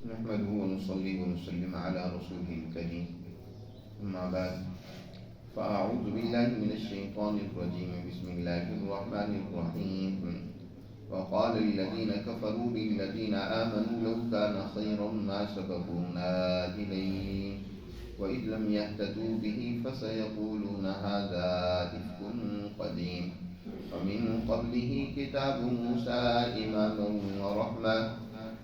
نحمده ونصلي ونسلم على رسوله الكريم أما بعد فأعوذ بالله من الشيطان الرجيم بسم الله الرحمن الرحيم وقال الذين كفروا للذين آمنوا لو كان خيرا ما سبقونا إليه وإذ لم يهتدوا به فسيقولون هذا إفك قديم ومن قبله كتاب موسى إماما ورحمة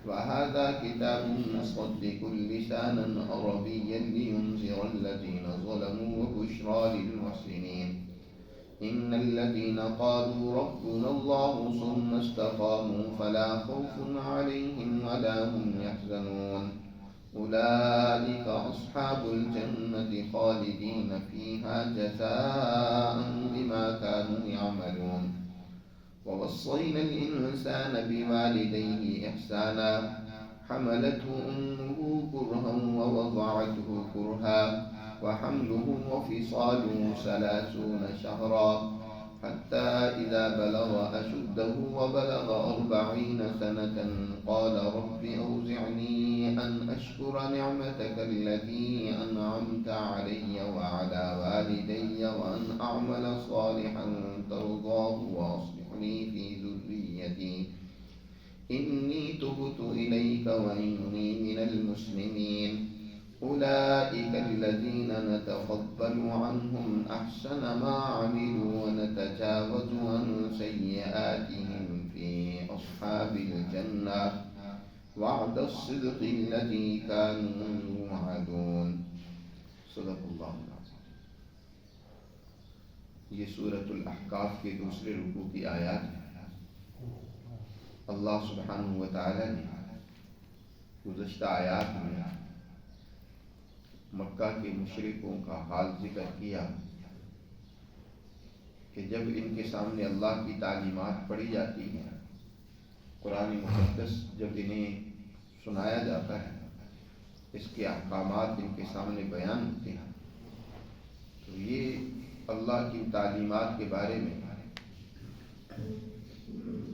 وهذا كتاب مصدق لسانا عربيا لينذر الذين ظلموا وبشرى للمحسنين إن الذين قالوا ربنا الله ثم استقاموا فلا خوف عليهم ولا هم يحزنون أولئك أصحاب الجنة خالدين فيها جزاء بما كانوا يعملون ووصينا الإنسان بوالديه إحسانا حملته أمه كرها ووضعته كرها وحمله وفصاله 30 شهرا حتى إذا بلغ أشده وبلغ 40 سنة قال رب أوزعني أن أشكر نعمتك التي أنعمت علي وعلى والدي وأن أعمل صالحا ترضاه وأصلح لي في ذريتي إني تبت إليك وإني من المسلمين أولئك الذين نتقبل عنهم أحسن ما عملوا ونتجاوز عن سيئاتهم في أصحاب الجنة وعد الصدق الذي كانوا يوعدون صدق اللہ العظیم۔ یہ سورۃ الاحقاف کے دوسرے رکوع کی آیات ہیں۔ اللہ سبحانہ و تعالی نے گزشتہ آیات میں مکہ کے مشرکوں کا حال ذکر کیا کہ جب ان کے سامنے اللہ کی تعلیمات پڑھی جاتی ہیں، قرآن مقدس جب انہیں سنایا جاتا ہے، اس کے احکامات ان کے سامنے بیان ہوتے ہیں، تو یہ اللہ کی تعلیمات کے بارے میں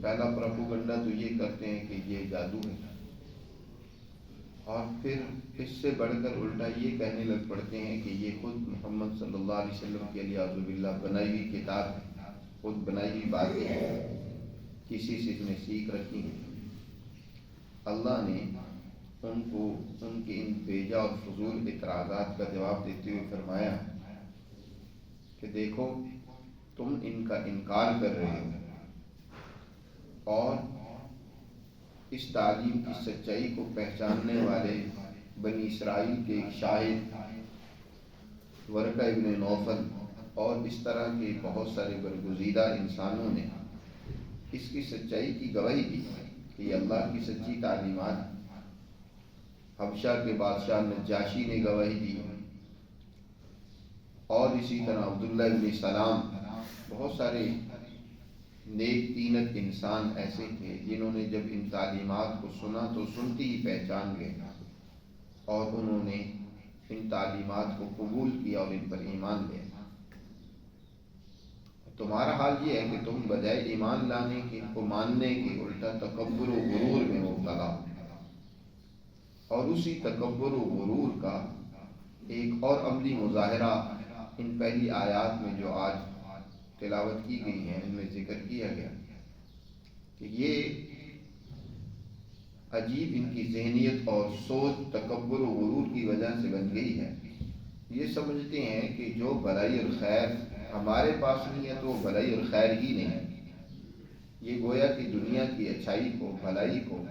پہلا پروپیگنڈا تو یہ کرتے ہیں کہ یہ جادو ہے، اور پھر اس سے بڑھ کر الٹا یہ کہنے لگ پڑتے ہیں کہ یہ خود محمد صلی اللہ علیہ وسلم کے لیے اعوذ باللہ بنائی ہوئی کتاب ہے، خود بنائی ہوئی باتیں ہیں، کسی سے اس نے سیکھ رکھی ہیں۔ اللہ نے ان کو ان کے ان بیجا اور فضول اعتراضات کا جواب دیتے ہوئے فرمایا کہ دیکھو تم ان کا انکار کر رہے ہو اور اس تعلیم کی سچائی کو پہچاننے والے بنی اسرائیل کے ایک شاہد ورقہ ابن نوفل اور اس طرح کے بہت سارے برگزیدہ انسانوں نے اس کی سچائی کی گواہی دی کہ یہ اللہ کی سچی تعلیمات۔ حبشہ کے بادشاہ نجاشی نے گواہی دی، اور اسی طرح عبداللہ ابن سلام، بہت سارے نیک تینت انسان ایسے تھے جنہوں نے جب ان تعلیمات کو سنا تو سنتی ہی پہچان گئے اور انہوں نے ان تعلیمات کو قبول کیا اور ان پر ایمان لیا۔ تمہارا حال یہ ہے کہ تم بجائے ایمان لانے کے، ان کو ماننے کے، الٹا تکبر و غرور میں مبتلا ہو، اور اسی تکبر و غرور کا ایک اور عملی مظاہرہ ان پہلی آیات میں جو آج تلاوت کی گئی ہیں ان میں ذکر کیا گیا کہ یہ عجیب ان کی ذہنیت اور سوچ تکبر و غرور کی وجہ سے بن گئی ہے۔ یہ سمجھتے ہیں کہ جو بھلائی اور خیر ہمارے پاس نہیں ہے تو وہ بھلائی اور خیر ہی نہیں ہے۔ یہ گویا کہ دنیا کی اچھائی کو، بھلائی کو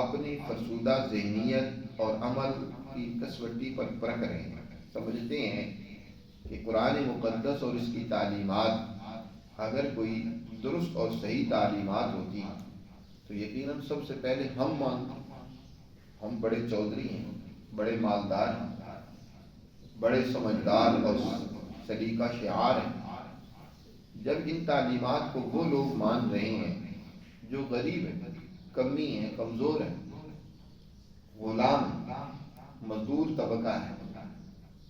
اپنی فرسودہ ذہنیت اور عمل کی کسوٹی پر پرکھ رہے ہیں۔ سمجھتے ہیں کہ قرآن مقدس اور اس کی تعلیمات اگر کوئی درست اور صحیح تعلیمات ہوتی تو یقیناً سب سے پہلے ہم مانتے، ہم بڑے چودھری ہیں، بڑے مالدار ہیں، بڑے سمجھدار اور سلیقہ شعار ہیں۔ جب ان تعلیمات کو وہ لوگ مان رہے ہیں جو غریب ہیں، کمی ہیں، کمزور ہیں، غلام ہیں، مزدور طبقہ ہے،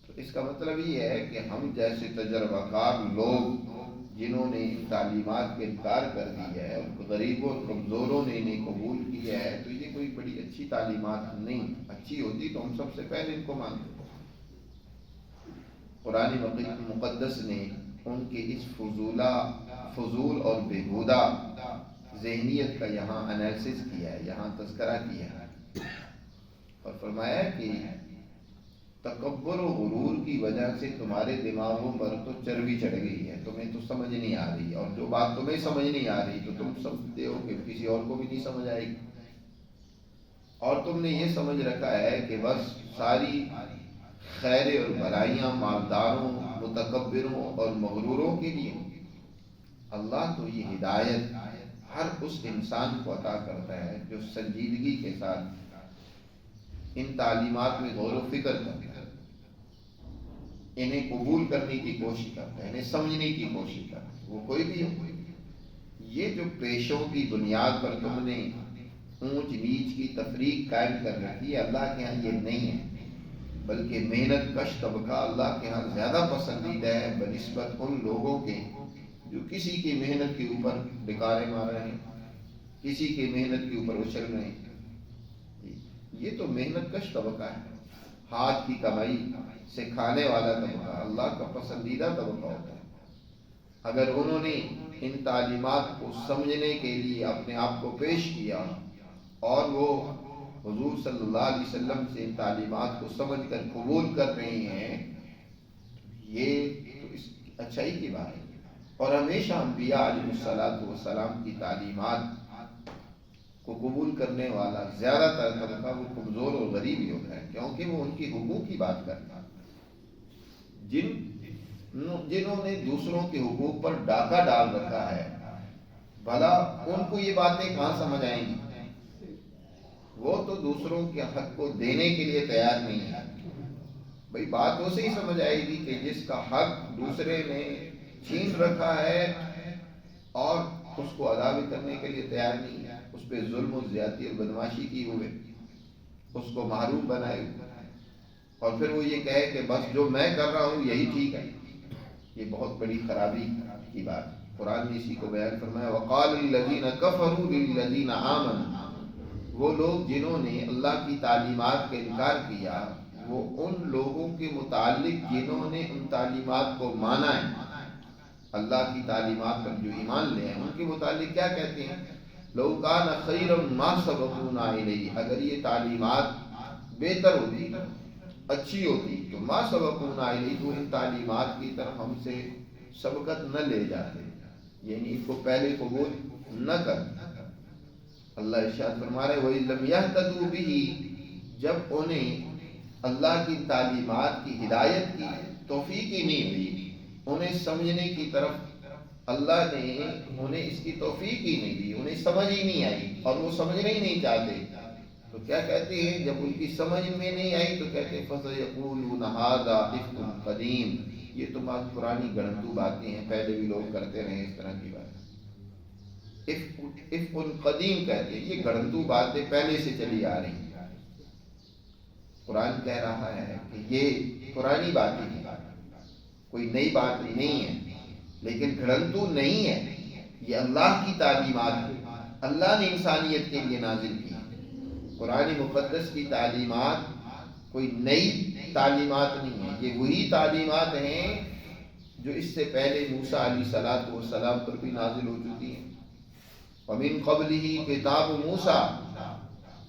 تو اس کا مطلب یہ ہے کہ ہم جیسے تجربہ کار لوگ جنہوں نے ان تعلیمات کا انکار کر دیا ہے، غریبوں کمزوروں نے انہیں قبول کیا ہے، تو یہ کوئی بڑی اچھی تعلیمات نہیں۔ اچھی ہوتی تو ہم سب سے پہلے ان کو مانتے۔ قرآن مقدس نے ان کے اس فضول اور بےہودہ ذہنیت کا یہاں انالیسس کیا ہے، یہاں تذکرہ کیا ہے، اور فرمایا کہ تکبر و غرور کی وجہ سے تمہارے دماغوں پر تو چربی چڑھ گئی ہے، تمہیں تو سمجھ نہیں آ رہی، اور جو بات تمہیں سمجھ نہیں آ رہی تو تم سمجھتے ہو کہ کسی اور کو بھی نہیں سمجھ آئے گی، اور تم نے یہ سمجھ رکھا ہے کہ بس ساری خیر اور بھلائیاں مالداروں، متکبروں اور مغروروں کے لیے۔ اللہ تو یہ ہدایت ہر اس انسان کو عطا کرتا ہے جو سنجیدگی کے ساتھ ان تعلیمات میں غور و فکر کرتا ہے، انہیں قبول کرنے کی کوشش کرتا ہے، انہیں سمجھنے کی کوشش کرتا ہے، وہ کوئی بھی ہو۔ یہ جو پیشوں کی بنیاد پر تم نے اونچ نیچ کی تفریق قائم کر رکھی ہے، اللہ کے ہاں یہ نہیں ہے، بلکہ محنت کش طبقہ اللہ کے ہاں زیادہ پسندیدہ ہے بنسبت ان لوگوں کے جو کسی کی محنت کے اوپر ڈکارے مار رہے ہیں، کسی کی محنت کے اوپر اچھل رہے ہیں۔ یہ تو محنت کش طبقہ ہے، ہاتھ کی کمائی سے کھانے والا طبقہ اللہ کا پسندیدہ طبقہ ہوتا ہے۔ اگر انہوں نے ان تعلیمات کو سمجھنے کے لیے اپنے آپ کو پیش کیا اور وہ حضور صلی اللہ علیہ وسلم سے ان تعلیمات کو سمجھ کر قبول کر رہے ہیں، یہ تو اس اچھائی کی بات ہے۔ اور ہمیشہ انبیاء علیہ السلام کی تعلیمات کو قبول کرنے والا زیادہ تر طبقہ وہ کمزور اور غریب ہی ہوتا ہے، کیونکہ وہ ان کی حقوق کی بات کرتا ہے۔ جنہوں نے دوسروں کے حقوق پر ڈاکہ ڈال رکھا ہے، بھلا ان کو یہ باتیں کہاں سمجھ آئیں گی؟ وہ تو دوسروں کے حق کو دینے کے لیے تیار نہیں ہے۔ بھئی بات اسے ہی سمجھ آئے گی کہ جس کا حق دوسرے نے چھین رکھا ہے اور اس کو ادا بھی کرنے کے لیے تیار نہیں ہے، اس پہ ظلم و زیادتی اور بدمعاشی کی ہوئے، اس کو محروم بنائے ہوئے، اور پھر وہ یہ کہے کہ بس جو میں کر رہا ہوں یہی ٹھیک ہے۔ یہ بہت بڑی خرابی کی بات ہے۔ قرآن نے اسی کو بیان فرمایا، وَقَالَ الَّذِينَ كَفَرُوا لِلَّذِينَ آمَنُوا، وہ لوگ جنہوں نے اللہ کی تعلیمات کا انکار کیا، وہ ان لوگوں کے متعلق جنہوں نے ان تعلیمات کو مانا ہے، اللہ کی تعلیمات پر جو ایمان لے ہیں، ان کے متعلق کیا کہتے ہیں؟ لَوْ كَانَ خَيْرًا مَا سَبَقُونَا إِلَيْهِ، اگر یہ تعلیمات بہتر ہوتی، اچھی ہوتی تو ما سبقونا الیہ، تو ان تعلیمات کی طرف ہم سے سبقت نہ لے جاتے، یعنی ان کو پہلے قبول نہ کرتے۔ اللہ ارشاد فرما رہے وَإِن لَّمْ يَهْتَدُوا بِهِ، جب انہیں اللہ کی تعلیمات کی ہدایت کی توفیق ہی نہیں ہوئی، انہیں سمجھنے کی طرف اللہ نے انہیں اس کی توفیق ہی نہیں دی، انہیں سمجھ ہی نہیں آئی اور وہ سمجھنا ہی نہیں چاہتے، تو کیا کہتے ہیں؟ جب ان کی سمجھ میں نہیں آئی تو کہتے ہیں فَسَيَقُولُونَ هَذَا إِفْكٌ قَدِيمٌ، یہ تو بات پرانی گڑنتو باتیں ہیں، پہلے بھی لوگ کرتے رہے اس طرح کی بات۔ افق قدیم کہتے ہیں، یہ گڑنتو باتیں پہلے سے چلی آ رہی ہیں۔ قرآن کہہ رہا ہے کہ یہ پرانی باتیں ہیں، کوئی نئی بات نہیں ہے، لیکن گھڑنتو نہیں ہے، یہ اللہ کی تعلیمات اللہ نے انسانیت کے لیے نازل کی۔ قرآن مقدس کی تعلیمات کوئی نئی تعلیمات نہیں ہیں، یہ وہی تعلیمات ہیں جو اس سے پہلے موسیٰ علیہ السلام پر بھی نازل ہو چکی ہیں۔ وَمِن قَبْلِهِ کتاب موسیٰ،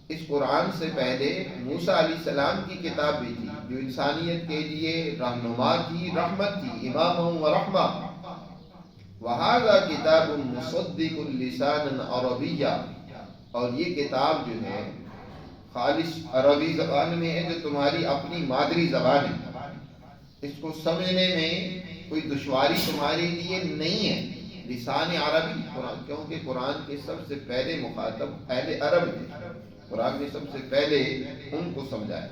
اس قرآن سے پہلے موسیٰ علیہ السلام کی کتاب بھی تھی جو انسانیت کے لیے رہنما تھی، رحمت تھی، امام و رحمہ۔ وَهَذَا كِتَابٌ مُصَدِّقٌ لِسَانًا عَرَبِيًّا، اور یہ کتاب جو ہے خالص عربی زبان میں ہے جو تمہاری اپنی مادری زبان ہے، اس کو سمجھنے میں کوئی دشواری تمہارے لیے نہیں ہے۔ لسان عربی، کیونکہ قرآن کے سب سے پہلے مخاطب اہل عرب تھے، قرآن نے سب سے پہلے ان کو سمجھایا،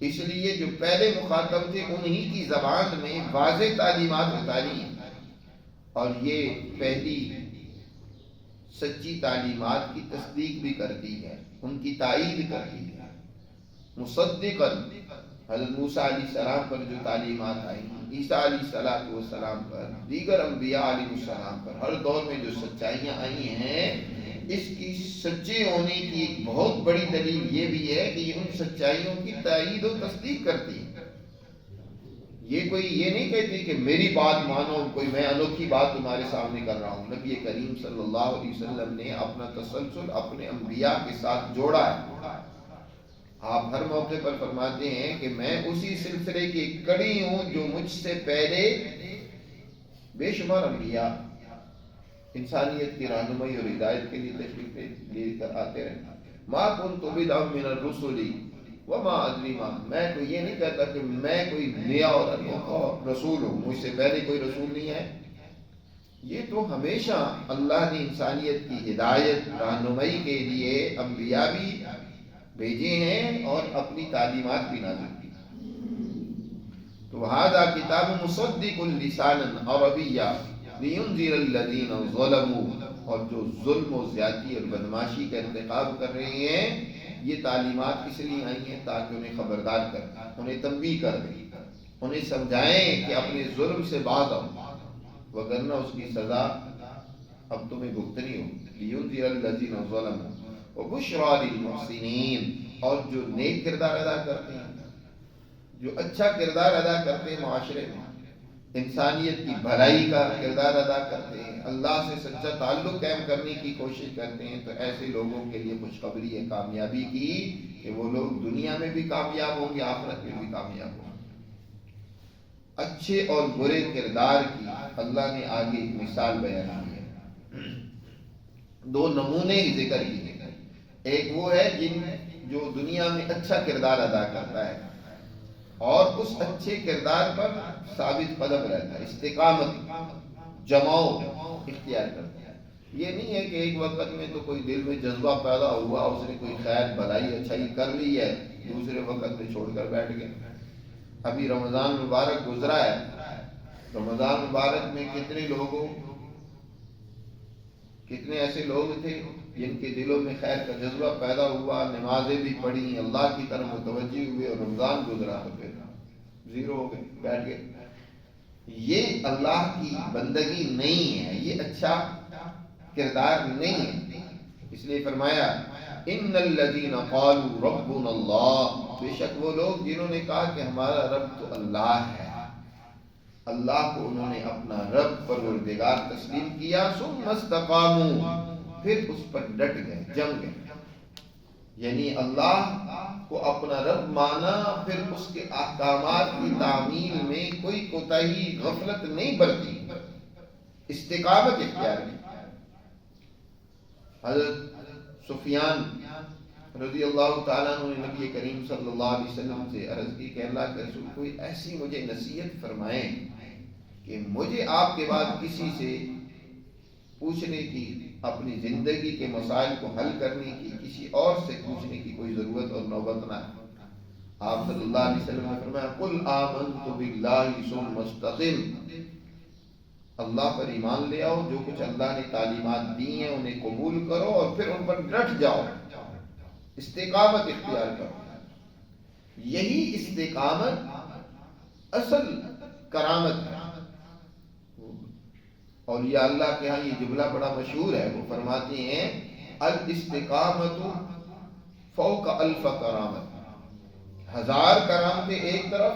اس لیے جو پہلے مخاطب تھے انہی کی زبان میں واضح تعلیمات اتاری ہیں، اور یہ پہلی سچی تعلیمات کی تصدیق بھی کرتی ہے، ان کی تائید کرتی ہے۔ مصدقاً، حضرت موسیٰ علیہ السلام پر جو تعلیمات آئی، عیسیٰ علیہ السلام پر، دیگر انبیاء علیہ السلام پر، ہر دور میں جو سچائیاں آئی ہیں، اس کی سچے ہونے کی ایک بہت بڑی دلیل یہ بھی ہے کہ یہ ان سچائیوں کی تائید و تصدیق کرتی ہے۔ یہ کوئی یہ نہیں کہتی کہ میری بات مانو، کوئی میں انوکھی بات تمہارے سامنے کر رہا ہوں۔ نبی کریم صلی اللہ علیہ وسلم نے اپنا تسلسل اپنے انبیاء کے ساتھ جوڑا ہے۔ آپ ہر موقع پر فرماتے ہیں کہ میں اسی سلسلے کی کڑی ہوں جو مجھ سے پہلے بے شمار انبیاء انسانیت کی رہنمائی اور ہدایت کے لیے تشریف لے کر آتے رہے۔ ما کنت بدعا من الرسل وما ادری ما، میں کوئی یہ نہیں کہتا کہ میں کوئی نیا اور انوکھا رسول ہوں، مجھ سے پہلے کوئی رسول نہیں ہے۔ یہ تو ہمیشہ اللہ نے انسانیت کی ہدایت رہنمائی کے لیے انبیاء بھی بھیجے ہیں اور اپنی تعلیمات بھی نازل کی۔ تو ھذا کتاب مصدق لسانا عربیا لینذر الذین ظلموا، اور جو ظلم و زیادتی اور بدماشی کا ارتکاب کر رہے ہیں، یہ تعلیمات اس لیے آئی ہیں تاکہ انہیں خبردار کریں، انہیں تنبیہ کر دیں، انہیں سمجھائیں کہ اپنے ظلم سے باز آؤ، وگرنہ اس کی سزا اب تمہیں بھگتنی ہوگی۔ لینذر الذین ظلموا وبشریٰ للمحسنین، اور جو نیک کردار ادا کرتے ہیں، جو اچھا کردار ادا کرتے ہیں، معاشرے میں انسانیت کی بھلائی کا کردار ادا کرتے ہیں، اللہ سے سچا تعلق قائم کرنے کی کوشش کرتے ہیں، تو ایسے لوگوں کے لیے خوشخبری ہے کامیابی کی کہ وہ لوگ دنیا میں بھی کامیاب ہوں گے، آخرت میں بھی کامیاب ہوں گے۔ اچھے اور برے کردار کی اللہ نے آگے ایک مثال بیان کی ہے، دو نمونے ذکر کیے۔ ایک وہ ہے جو دنیا میں اچھا کردار ادا کرتا ہے اور اس اچھے کردار پر ثابت قدم رہتا ہے، استقامت جماؤ اختیار کرتا ہے۔ یہ نہیں ہے کہ ایک وقت میں تو کوئی دل میں جذبہ پیدا ہوا، اس نے کوئی خیر بھلائی اچھائی کر لی ہے، دوسرے وقت میں چھوڑ کر بیٹھ گئے۔ ابھی رمضان مبارک گزرا ہے، رمضان مبارک میں کتنے ایسے لوگ تھے جن کے دلوں میں خیر کا جذبہ پیدا ہوا، نمازیں بھی پڑھی، اللہ کی طرف متوجہ ہوئے، اور رمضان گزرا تو پھر زیرو ہو گئے، بیٹھ گئے۔ یہ اللہ کی بندگی نہیں ہے، یہ اچھا کردار نہیں ہے۔ اس لیے فرمایا ان الذین قالوا ربنا اللہ، بے شک وہ لوگ جنہوں نے کہا کہ ہمارا رب تو اللہ ہے، اللہ کو انہوں نے اپنا رب پروردگار تسلیم کیا، ثم استقاموا، پھر اس پر ڈٹ گئے، جم گئے، یعنی اللہ کو اپنا رب مانا، پھر اس کے احکامات کی تعمیل میں کوئی کوتاہی غفلت نہیں برتی، استقامت اختیار کی۔ حضرت سفیان رضی اللہ تعالیٰ عنہ نے نبی کریم صلی اللہ علیہ وسلم سے عرض کی کہ اللہ کے رسول کوئی ایسی مجھے نصیحت فرمائیں کہ مجھے آپ کے بعد کسی سے پوچھنے کی، اپنی زندگی کے مسائل کو حل کرنے کی، کسی اور سے پوچھنے کی کوئی ضرورت اور نوبت نہ ہے۔ آپ صلی اللہ علیہ وسلم نے فرمایا قل آمنت باللہ ثم استقم، اللہ پر ایمان لے آؤ، جو کچھ اللہ نے تعلیمات دی ہیں انہیں قبول کرو اور پھر ان پر ڈٹ جاؤ، استقامت اختیار کرو۔ یہی استقامت اصل کرامت ہے۔ اولیاء اللہ کے ہاں یہ جملہ بڑا مشہور ہے، وہ فرماتے ہیں الاستقامت فوق الف کرامت، 1000 کرامتیں ایک طرف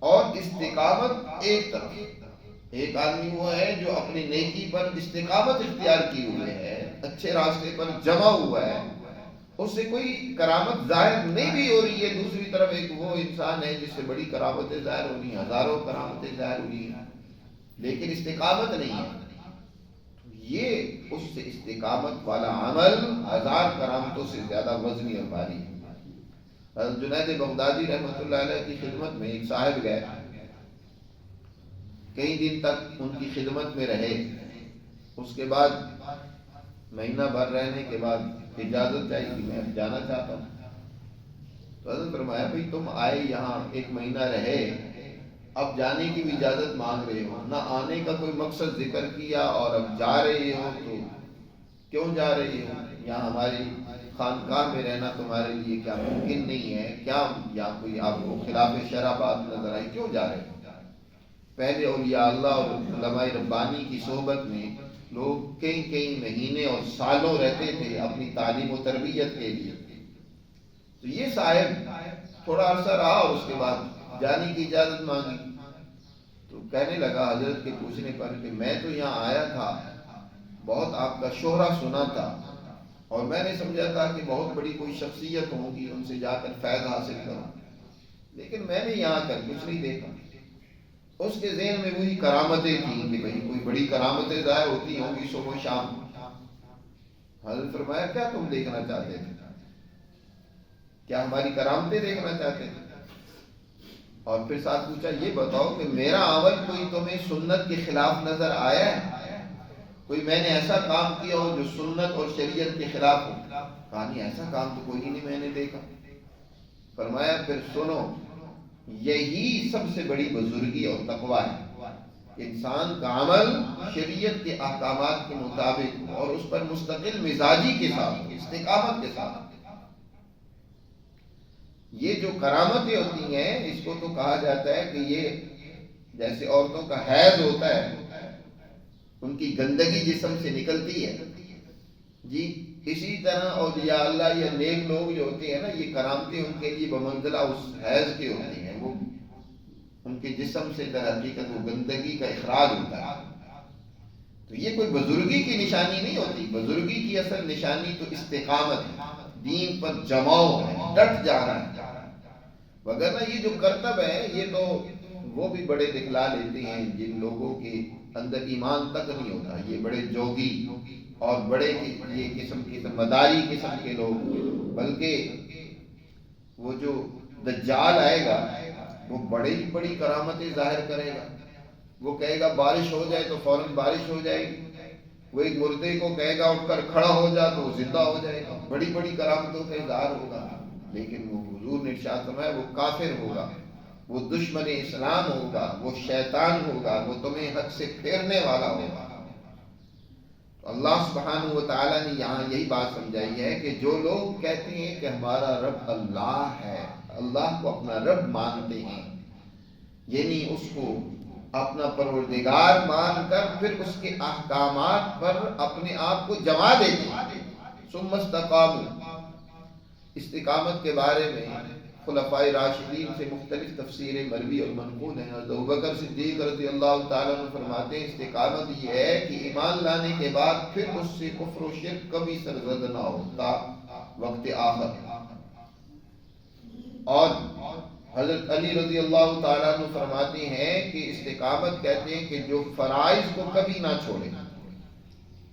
اور استقامت ایک طرف۔ ایک آدمی وہ ہے جو اپنی نیکی پر استقامت اختیار کی ہوئے ہے، اچھے راستے پر جمع ہوا ہے، اس سے کوئی کرامت ظاہر نہیں بھی ہو رہی ہے، دوسری طرف ایک وہ انسان ہے جس سے بڑی کرامتیں ظاہر ہو رہی ہیں، ہزاروں کرامتیں ظاہر ہو رہی ہیں، لیکن استقامت نہیں ہے۔ یہ اس سے استقامت والا عمل 1000 کرامتوں سے زیادہ وزنی اور بھاری ہے۔ حضرت جنید بغدادی رحمۃ اللہ علیہ کی خدمت میں ایک صاحب گئے، کئی دن تک ان کی خدمت میں رہے، اس کے بعد مہینہ بھر رہنے کے بعد اجازت چاہیے کہ میں اب جانا چاہتا ہوں۔ تو حضرت فرمایا بھئی تم آئے یہاں 1 مہینہ رہے، اب جانے کی بھی اجازت مانگ رہے ہو، نہ آنے کا کوئی مقصد ذکر کیا، اور اب جا رہے ہو تو کیوں جا رہے ہو؟ یہاں ہماری خانقاہ میں رہنا تمہارے لیے کیا ممکن نہیں ہے؟ کیا یہاں کوئی آپ کو خلاف شرع بات نظر آئی؟ کیوں جا رہے ہو؟ پہلے اولیاء اللہ اور علماء ربانی کی صحبت میں لوگ کئی مہینے اور سالوں رہتے تھے اپنی تعلیم و تربیت کے لیے. تو یہ صاحب تھوڑا عرصہ رہا اور اس کے بعد جانے کی اجازت مانگی. تو کہنے لگا حضرت کے پوچھنے پر کہ میں تو یہاں آیا تھا، بہت آپ کا شہرہ سنا تھا اور میں نے سمجھا تھا کہ بہت بڑی کوئی شخصیت ہوگی، ان سے جا کر فیض حاصل کروں، لیکن میں نے یہاں کر کچھ نہیں دیکھا. اس کے ذہن میں وہی کرامتیں تھیں کہ بھئی کوئی بڑی کرامتیں ظاہر ہوتی ہوں گی صبح و شام. حضرت فرمایا کیا تم دیکھنا چاہتے تھے؟ کیا ہماری کرامتیں دیکھنا چاہتے تھے؟ اور پھر ساتھ پوچھا یہ بتاؤ کہ میرا عمل کوئی تمہیں سنت کے خلاف نظر آیا ہے؟ کوئی میں نے ایسا کام کیا ہو جو سنت اور شریعت کے خلاف ہو؟ کہا نہیں، ایسا کام تو کوئی نہیں میں نے دیکھا. فرمایا پھر سنو، یہی سب سے بڑی بزرگی اور تقوی ہے، انسان کا عمل شریعت کے احکامات کے مطابق اور اس پر مستقل مزاجی کے ساتھ، استقامت کے ساتھ. یہ جو کرامتیں ہوتی ہیں اس کو تو کہا جاتا ہے کہ یہ جیسے عورتوں کا حیض ہوتا ہے، ان کی گندگی جسم سے نکلتی ہے جی، اسی طرح اولیاء اللہ یا نیک لوگ جو ہوتے ہیں نا، یہ کرامتیں ان کے لیے بمنزلہ اس حیض کے ہوتی ہیں. وہ ان کے جسم سے در حقیقت وہ گندگی کا اخراج ہوتا ہے. تو یہ کوئی بزرگی کی نشانی نہیں ہوتی. بزرگی کی اصل نشانی تو استقامت ہے، دین پر جماؤ ہے، ڈٹ جانا ہے. وگرنہ یہ جو کرتب ہے یہ تو وہ بھی بڑے دکھلا لیتے ہیں جن لوگوں کے اندر ایمان تک نہیں ہوتا. یہ بڑے جوگی اور بڑے یہ قسم کی مداری قسم کے لوگ، بلکہ وہ جو دجال آئے گا وہ بڑی کرامتیں ظاہر کرے گا. وہ کہے گا بارش ہو جائے تو فوراً بارش ہو جائے گی. وہ ایک مردے کو کہے گا اٹھ کر کھڑا ہو جا تو وہ زندہ ہو جائے گا. بڑی کرامتوں کا اظہار ہوگا، لیکن وہ حضور نے ارشاد فرمایا وہ کافر ہوگا، وہ دشمن اسلام ہوگا، وہ شیطان ہوگا، وہ تمہیں حق سے پھیرنے والا ہوگا. تو اللہ سبحانہ و تعالیٰ نے یہاں یہی بات سمجھائی ہے کہ جو لوگ کہتے ہیں کہ ہمارا رب اللہ ہے، اللہ کو اپنا رب مانتے ہیں، یعنی اس کو اپنا پروردگار مان کر پھر اس کے احکامات پر اپنے آپ کو جما دیتے ہیں. ثم استقاموا، استقامت کے بارے میں خلفائے راشدین سے مختلف تفسیریں مروی اور منقول ہیں. حضرت ابوبکر صدیق رضی اللہ تعالیٰ عنہ فرماتے ہیں استقامت یہ ہے کہ ایمان لانے کے بعد پھر اس سے کفر و شرک کبھی سرزد نہ ہوتا وقت آخر. اور حضرت علی رضی اللہ تعالیٰ عنہ فرماتے ہیں کہ استقامت کہتے ہیں کہ جو فرائض کو کبھی نہ چھوڑے،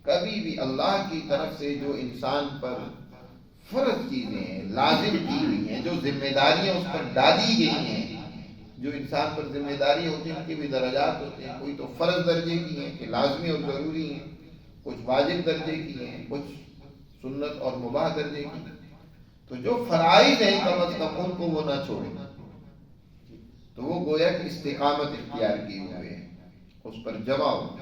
کبھی بھی اللہ کی طرف سے جو انسان پر فرض چیزیں ہیں، لازم کی گئی ہیں، جو ذمہ داریاں اس پر ڈالی گئی ہیں، جو انسان پر ذمہ داری ہوتی ہیں ان کے بھی درجات ہوتے ہیں. کوئی تو فرض درجے کی ہیں کہ لازمی اور ضروری ہیں، کچھ واجب درجے کی ہیں، کچھ سنت اور مباح درجے کی. تو جو فرائض ہیں کم از کم ان کو وہ نہ چھوڑے، تو وہ گویا کہ استقامت اختیار کیے ہوئے ہیں، اس پر جمع ہو.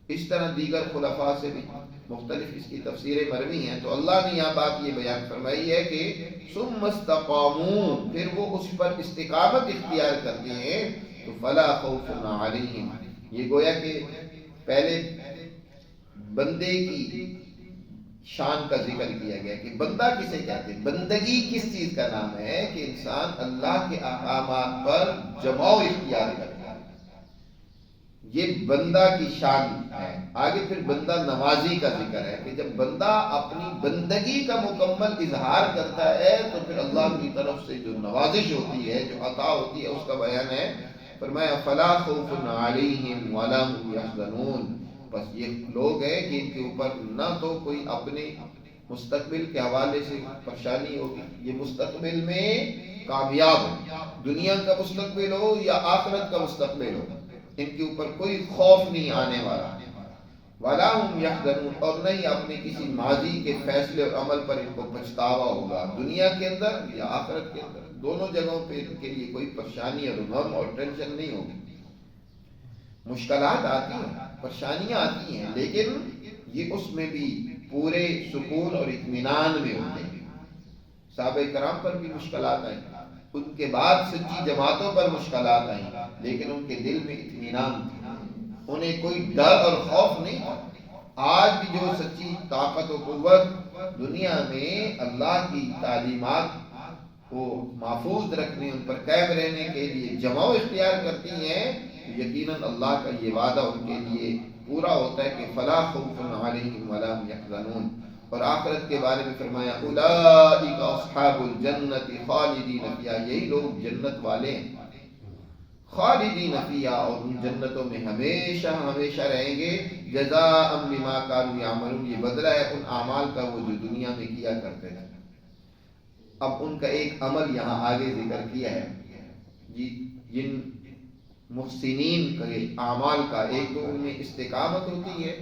اس طرح دیگر خلفاء سے بھی مختلف اس کی تفسیریں مروی ہیں. تو اللہ نے یہاں بات یہ بیان فرمائی ہے کہ ثم استقاموا، پھر وہ اس پر استقامت اختیار کرتے ہیں تو فلا خوف علیہم. یہ گویا کہ پہلے بندے کی شان کا ذکر کیا گیا کہ بندہ کسے کہتے ہیں. بندگی کس چیز کا نام ہے کہ انسان اللہ کے احکامات پر جماؤ اختیار کرتا ہے، یہ بندہ کی شان ہے. آگے پھر بندہ نوازی کا ذکر ہے کہ جب بندہ اپنی بندگی کا مکمل اظہار کرتا ہے تو پھر اللہ کی طرف سے جو نوازش ہوتی ہے، جو عطا ہوتی ہے، اس کا بیان ہے. فرمایا فلا خوف علیہم ولا هم يحزنون. بس یہ لوگ ہیں جن کے اوپر نہ تو کوئی اپنے مستقبل کے حوالے سے پریشانی ہوگی، یہ مستقبل میں کامیاب ہو، دنیا کا مستقبل ہو یا آخرت کا مستقبل ہو، ان کے اوپر کوئی خوف نہیں آنے والا. وَلَا هُمْ يَحْزَنُونَ، اور نہیں اپنے کسی ماضی کے فیصلے اور عمل پر ان کو پچھتاوا ہوگا، دنیا کے اندر یا آخرت کے اندر، دونوں جگہوں پہ ان کے لیے کوئی پریشانی اور غم اور ٹینشن نہیں ہوگی. مشکلات آتی ہیں، پریشانیاں آتی ہیں، لیکن یہ اس میں بھی پورے سکون اور اطمینان میں ہوتے ہیں۔ صحابہ کرام پر بھی مشکلات آئیں، ان کے بعد سچی جماعتوں پر مشکلات آئیں، لیکن ان کے دل میں اطمینان تھا، انہیں کوئی ڈر اور خوف نہیں تھا۔ آج بھی جو سچی طاقت و قوت دنیا میں اللہ کی تعلیمات کو محفوظ رکھنے، ان پر قائم رہنے کے لیے جمع اختیار کرتی ہیں، یقیناً اللہ کا یہ وعدہ ان کے لیے پورا ہوتا ہے کہ فلا خوف علیہم ولا هم يحزنون۔ اور آخرت کے بارے میں فرمایا اولئک اصحاب الجنت خالدین فیہا، یہی لوگ جنت والے ہیں، خالدین فیہا، اور ان جنتوں میں ہمیشہ ہمیشہ رہیں گے، جزاء بما كانوا يعملون، یہ بدلہ ہے ان اعمال کا وہ جو دنیا میں کیا کرتے تھے۔ اب ان کا ایک عمل یہاں آگے ذکر کیا ہے، جن محسنین کے اعمال کا، ایک تو ان میں استقامت ہوتی ہے،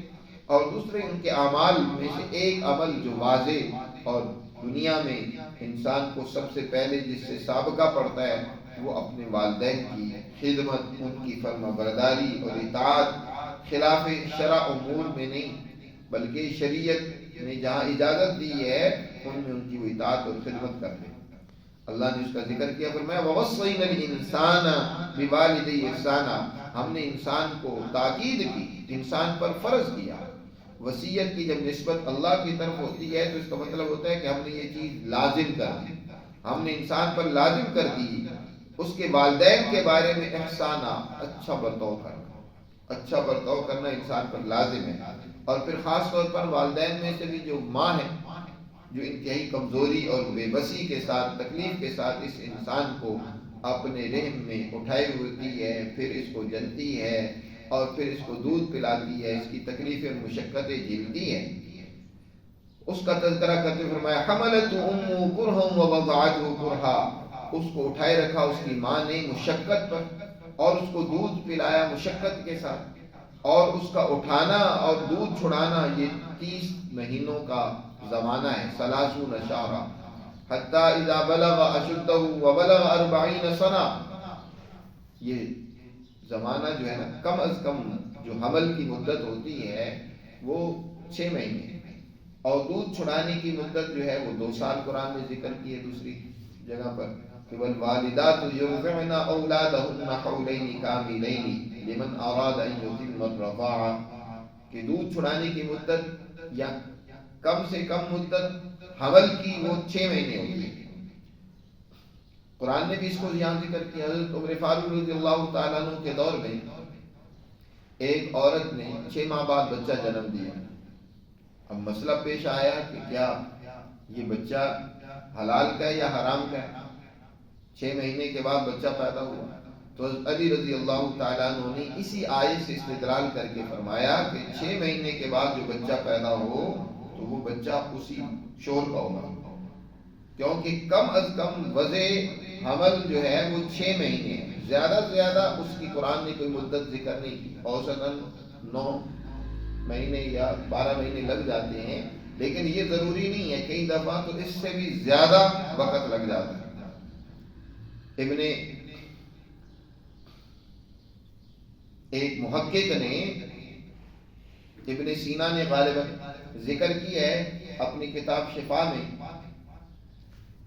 اور دوسرے ان کے اعمال میں سے ایک عمل جو واضح اور دنیا میں انسان کو سب سے پہلے جس سے سابقہ پڑتا ہے وہ اپنے والدین کی خدمت، ان کی فرما برداری اور اطاعت، خلاف شرع امور میں نہیں بلکہ شریعت نے جہاں اجازت دی ہے ان میں ان کی وہ اطاعت اور خدمت کرتے ہیں۔ اللہ نے اس کا ذکر کیا، فرمایا وَوَصَّيْنَا الْإِنسَانَ بِوَالِدَيْهِ إِحْسَانًا، ہم نے انسان کو تاکید کی، انسان پر فرض کیا۔ وصیت کی جب نسبت اللہ کی طرف ہوتی ہے تو اس کا مطلب ہوتا ہے کہ ہم نے یہ چیز لازم کر دی، ہم نے انسان پر لازم کر دی، اس کے والدین کے بارے میں احسانہ، اچھا برتاؤ کرنا، اچھا برتاؤ کرنا انسان پر لازم ہے۔ اور پھر خاص طور پر والدین میں سے بھی جو ماں ہے، جو انتہائی کمزوری اور بے بسی کے ساتھ، تکلیف کے ساتھ اس انسان کو اپنے رحم میں اٹھائے ہوتی ہے، پھر اس کو جنتی ہے اور پھر اس کو دودھ پلاتی ہے، اس کی تکلیفیں اور مشقتیں جھیلتی ہے، اس کا تذکرہ کرتے فرمایا حملته امه کرها ووضعته کرها، اس کو اٹھائے رکھا اس کی ماں نے مشقت پر، اور اس کو دودھ پلایا مشقت کے ساتھ، اور اس کا اٹھانا اور دودھ چھڑانا یہ 30 مہینوں کا زمانہ ہے، 30 شہرا، حتی اذا بلغ اشدہ وبلغ 40 سنہ، یہ زمانہ جو ہے نا کم از کم جو حمل کی مدت ہوتی ہے وہ 6 مہینے، اور دودھ چھڑانے کی مدت جو ہے وہ 2 سال قرآن نے ذکر کی ہے دوسری جگہ پر کہ والوالدات یرضعن اولادهن حولین کاملین لمن اراد ان یتم الرضاعہ، کہ دودھ چھڑانے کی مدت یا کم سے کم مدت حمل کی وہ 6 مہینے ہوتی ہے۔ قرآن نے بھی اس کو یہاں ذکر کیا۔ حضرت عمر فاروق رضی اللہ تعالیٰ عنہ کے دور میں ایک عورت نے 6 ماہ بعد بچہ جنم دیا۔ اب مسئلہ پیش آیا کہ کیا یہ بچہ حلال کا ہے یا حرام کا ہے؟ 6 مہینے کے بعد بچہ پیدا ہوا تو حضرت علی رضی اللہ تعالیٰ عنہ نے اسی آیت سے استدلال کر کے فرمایا کہ 6 مہینے کے بعد جو بچہ پیدا ہو تو وہ بچہ اسی شوہر کا ہوگا، کیونکہ کم از کم وضع حمل جو ہے وہ 6 مہینے ہے، زیادہ سے زیادہ اس کی قرآن نے کوئی مدت ذکر نہیں کی، اوسطاً 9 مہینے یا 12 مہینے لگ جاتے ہیں، لیکن یہ ضروری نہیں ہے، کئی دفعہ تو اس سے بھی زیادہ وقت لگ جاتا ہے۔ ایک محقق نے، ابن سینا نے غالباً ذکر کیا ہے اپنی کتاب شفا میں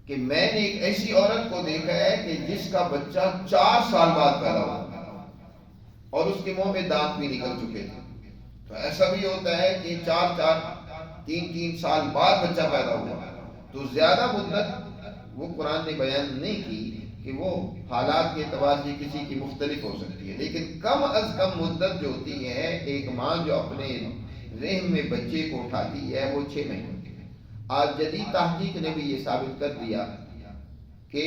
کہ میں نے ایک ایسی عورت کو دیکھا ہے کہ جس کا بچہ 4 سال بعد پیدا ہوا اور اس کے منہ میں دانت بھی نکل چکے تھے۔ تو ایسا بھی ہوتا ہے کہ 3 سال بعد بچہ پیدا ہوا، تو زیادہ مدت وہ قرآن نے بیان نہیں کی کہ وہ حالات کے اعتبار سے کسی کی مختلف ہو سکتی ہے، لیکن کم از کم مدت جو ہوتی ہے ایک ماں جو اپنے رحم میں بچے کو اٹھاتی ہے وہ 6 مہینے ہوتی ہے۔ آج جدید تحقیق نے بھی یہ ثابت کر دیا کہ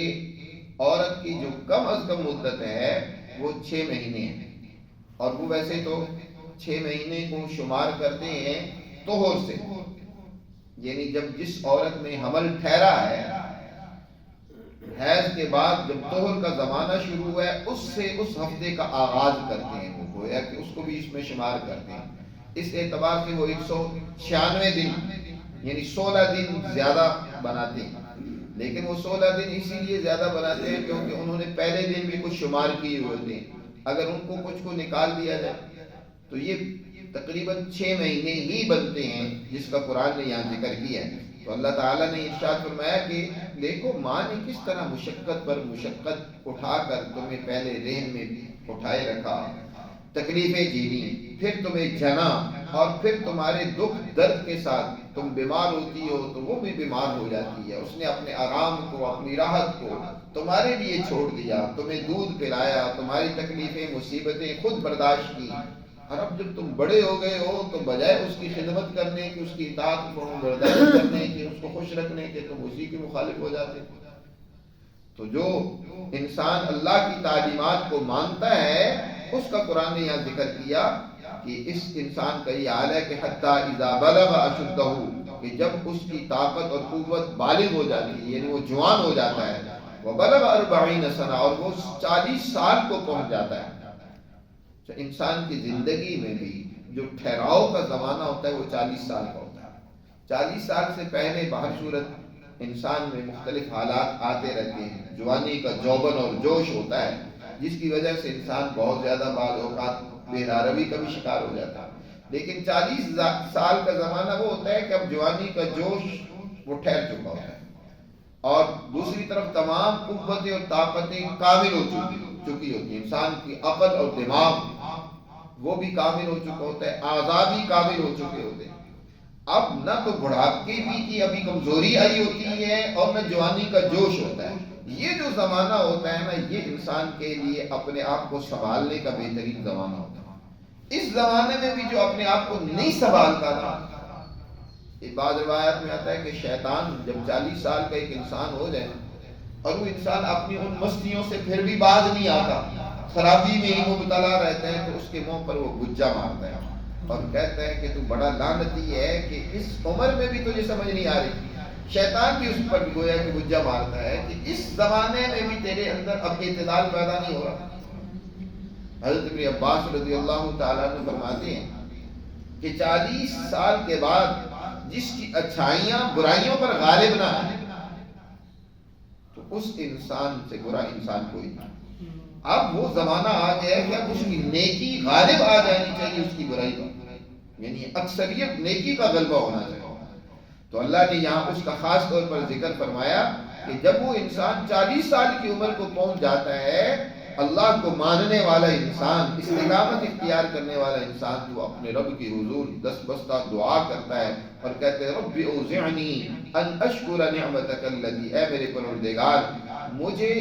عورت کی جو کم از کم مدت ہے وہ 6 مہینے ہے، اور وہ ویسے تو 6 مہینے کو شمار کرتے ہیں طہر سے، یعنی جب جس عورت میں حمل ٹھہرا ہے، حیض کے بعد جب طہر کا زمانہ شروع ہوا ہے اس سے اس ہفتے کا آغاز کرتے ہیں، وہ گویا کہ اس کو بھی اس میں شمار کرتے ہیں۔ اس اعتبار سے وہ 196 دن یعنی 16 دن زیادہ بناتے ہیں، لیکن وہ 16 دن اسی لیے زیادہ بناتے ہیں کیونکہ انہوں نے پہلے دن بھی کچھ شمار کیے ہوتے ہیں، اگر ان کو کچھ کو نکال دیا جائے تو یہ تقریباً 6 مہینے ہی بنتے ہیں، جس کا قرآن نے یہاں ذکر کیا ہے۔ تو اللہ تعالیٰ نے ارشاد فرمایا کہ دیکھو ماں نے کس طرح مشقت پر مشقت اٹھا کر تمہیں پہلے رحم میں اٹھائے رکھا، تکلیفیں جھیلی، پھر تمہیں جنا، اور پھر تمہارے دکھ درد کے ساتھ تم بیمار ہوتی ہو تو وہ بھی بیمار ہو جاتی ہے۔ اس نے اپنے آرام کو، اپنی راحت کو تمہارے لیے چھوڑ دیا، تمہیں دودھ پلایا، تمہاری تکلیفیں مصیبتیں خود برداشت کی، اور اب جب تم بڑے ہو گئے ہو تو بجائے اس کی خدمت کرنے کی، اس کی اطاعت فرما برداری کرنے کی، اس کو خوش رکھنے کے، تم اسی کے مخالف ہو جاتے ہو۔ تو جو انسان اللہ کی تعلیمات کو مانتا ہے، اس کا قرآن نے یہاں ذکر کیا کہ اس انسان کا یہ حال ہے کہ حتیٰ اذا بلغ اشدہ، کہ جب اس کی طاقت اور قوت بالغ ہو جاتی ہے، یعنی وہ جوان ہو جاتا ہے، وبلغ 40 سنہ، اور وہ 40 سال کو پہنچ جاتا ہے۔ انسان کی زندگی میں بھی جو ٹھہراؤ کا زمانہ ہوتا ہے وہ 40 سال کا ہوتا ہے۔ 40 سال سے پہلے بہر صورت انسان میں مختلف حالات آتے رہتے ہیں، جوانی کا جوبن اور جوش ہوتا ہے، جس کی وجہ سے انسان بہت زیادہ بعض اوقات بے راروی کا بھی شکار ہو جاتا ہے۔ لیکن 40 سال کا زمانہ وہ ہوتا ہے کہ اب جوانی کا جوش وہ ٹھہر چکا ہوتا ہے، اور دوسری طرف تمام قوتیں اور طاقتیں کامل ہو چکی ہوتی ہیں، انسان کی عقل اور دماغ وہ بھی کامل ہو چکا ہوتا ہے، اعضاء بھی کامل ہو چکے ہوتے ہیں۔ اب نہ تو بڑھاپے کی ابھی کمزوری آئی ہوتی ہے، اور نہ جوانی کا جوش ہوتا ہے۔ یہ جو زمانہ ہوتا ہے نا، یہ انسان کے لیے اپنے آپ کو سنبھالنے کا بہترین زمانہ ہوتا ہے۔ اس زمانے میں بھی جو اپنے آپ کو نہیں سنبھالتا نا، بعض روایات میں آتا ہے کہ شیطان جب 40 سال کا ایک انسان ہو جائے اور وہ انسان اپنی ان مستیوں سے پھر بھی باز نہیں آتا، خرابی میں ہی مبتلا رہتا ہے، تو اس کے منہ پر وہ گجا مارتا ہے اور کہتا ہے کہ تو بڑا لعنتی ہے کہ اس عمر میں بھی تجھے سمجھ نہیں آ رہی۔ شیطان بھی اس پر گویا کہ گجا مارتا ہے کہ اس زمانے میں بھی تیرے اندر اب اعتدال پیدا نہیں ہو رہا۔ حضرت ابن عباس رضی اللہ تعالیٰ عنہ فرماتے ہیں کہ 40 سال کے بعد جس کی اچھائیاں برائیوں پر غالب نہ ہیں، تو اس انسان سے برا انسان کوئی نہیں۔ اب وہ زمانہ آ گیا ہے کہ اب اس کی نیکی غالب آ جانی چاہیے اس کی برائی پر، یعنی اکثریت نیکی کا غلبہ ہونا چاہیے۔ تو اللہ نے یہاں اس کا خاص طور پر ذکر فرمایا کہ جب وہ انسان 40 سال کی عمر کو پہنچ جاتا ہے، اللہ کو ماننے والا انسان، استقامت اختیار کرنے والا انسان، تو اپنے رب کی حضور دست بستہ دعا کرتا ہے اور کہتے ہیں رب اوزعنی ان اشکر نعمتک التی، اے میرے پروردگار مجھے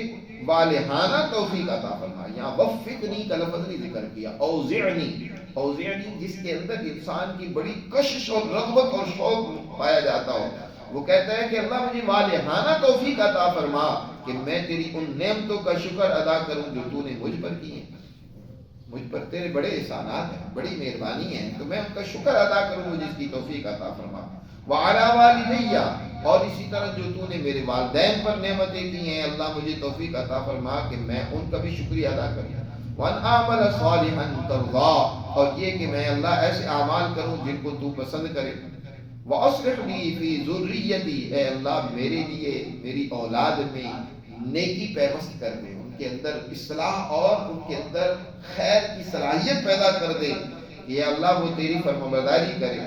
والہانہ توفیق عطا فرما۔ یہاں وفقنی کا لفظ نہیں ذکر کیا، اوزعنی، اوزعنی جس کے اندر انسان کی بڑی کشش اور رغبت اور شوق پایا جاتا ہو، وہ کہتا ہے کہ اللہ مجھے والہانہ توفیق عطا فرما کہ میں تیری ان نعمتوں کا شکر ادا کروں جو تو نے مجھ پر کی ہیں۔ مجھ پر تیرے بڑے احسانات ہیں، بڑی مہربانی ہے، تو میں ان کا شکر ادا کروں، مجھے اس کی توفیق عطا فرما۔ وعلی والدیّ، اور اسی طرح جو تو نے میرے والدین پر نعمتیں کی ہیں، اللہ مجھے توفیق عطا فرما کہ میں ان کا بھی شکریہ ادا کروں۔ وَأَنْ أَعْمَلَ صَالِحًا تَرْضَاهُ، اور یہ کہ میں اللہ ایسے اعمال کروں جن کو تو پسند کرے۔ وَأَصْلِحْ لِي فِي ذُرِّيَّتِي، اے اللہ میرے لیے میری اولاد میں نیکی پیوست کر دے، ان کے اندر اصلاح اور ان کے اندر خیر کی صلاحیت پیدا کر دے کہ اللہ وہ تیری فرمانبرداری کرے۔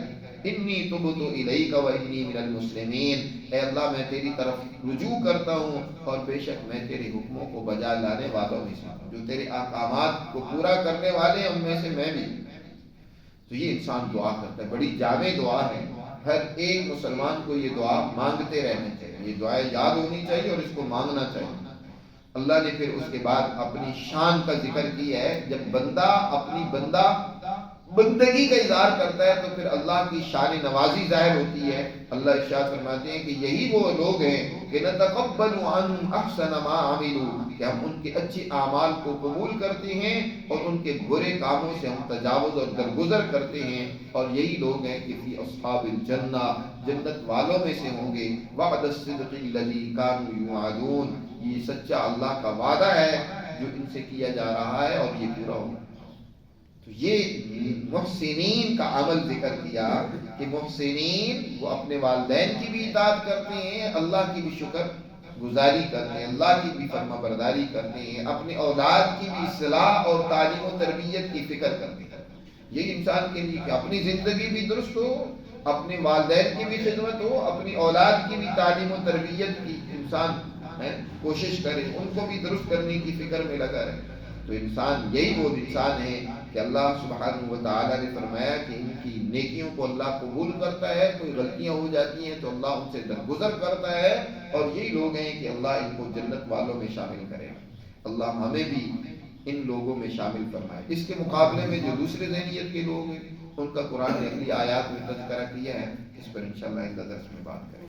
انی تبت الیک وانی من المسلمین، اے اللہ میں تیری طرف رجوع کرتا ہوں اور بے شک میں تیرے حکموں کو بجا لانے والوں میں سے ہوں، جو تیرے احکامات کو پورا کرنے والے ہیں ان میں سے میں بھی۔ تو یہ انسان دعا کرتا ہے، بڑی جامع دعا ہے، ہر ایک مسلمان کو یہ دعا مانگتے رہنا چاہیے، یہ دعائیں یاد ہونی چاہیے اور اس کو مانگنا چاہیے۔ اللہ نے پھر اس کے بعد اپنی شان کا ذکر کیا ہے، جب بندہ اپنی بندگی کا اظہار کرتا ہے تو پھر اللہ کی شان نوازی ظاہر ہوتی ہے۔ اللہ ارشاد فرماتے ہیں کہ یہی وہ لوگ ہیں کہ نتقبل عنہم احسن ما عملوا، کہ ہم ان کے اچھے اعمال کو قبول کرتے ہیں اور ان کے برے کاموں سے ہم تجاوز اور درگزر کرتے ہیں، اور یہی لوگ ہیں کہ فی اصحاب الجنہ، جنت والوں میں سے ہوں گے۔ وعد الصدق الذی کانوا یوعدون، یہ سچا اللہ کا وعدہ ہے جو ان سے کیا جا رہا ہے اور یہ پورا ہوگا۔ تو یہ محسنین کا عمل ذکر کیا کہ محسنین وہ اپنے والدین کی بھی اطاعت کرتے ہیں، اللہ کی بھی شکر گزاری کرتے ہیں، اللہ کی بھی فرما برداری کرتے ہیں، اپنے اولاد کی بھی اصلاح اور تعلیم و تربیت کی فکر کرتے ہیں۔ یہی انسان کے لیے کہ اپنی زندگی بھی درست ہو، اپنے والدین کی بھی خدمت ہو، اپنی اولاد کی بھی تعلیم و تربیت کی انسان کوشش کرے، ان کو بھی درست کرنے کی فکر میں لگا رہے۔ تو انسان یہی وہ انسان ہے کہ اللہ سبحانہ و تعالیٰ نے فرمایا کہ ان کی نیکیوں کو اللہ قبول کرتا ہے، کوئی غلطیاں ہو جاتی ہیں تو اللہ ان سے درگزر کرتا ہے، اور یہی لوگ ہیں کہ اللہ ان کو جنت والوں میں شامل کرے گا۔ اللہ ہمیں بھی ان لوگوں میں شامل فرمائے۔ اس کے مقابلے میں جو دوسرے ذہنیت کے لوگ ہیں ان کا قرآن نے اگلی آیات میں تذکرہ کیا ہے، اس پر انشاءاللہ اس درس میں بات کریں۔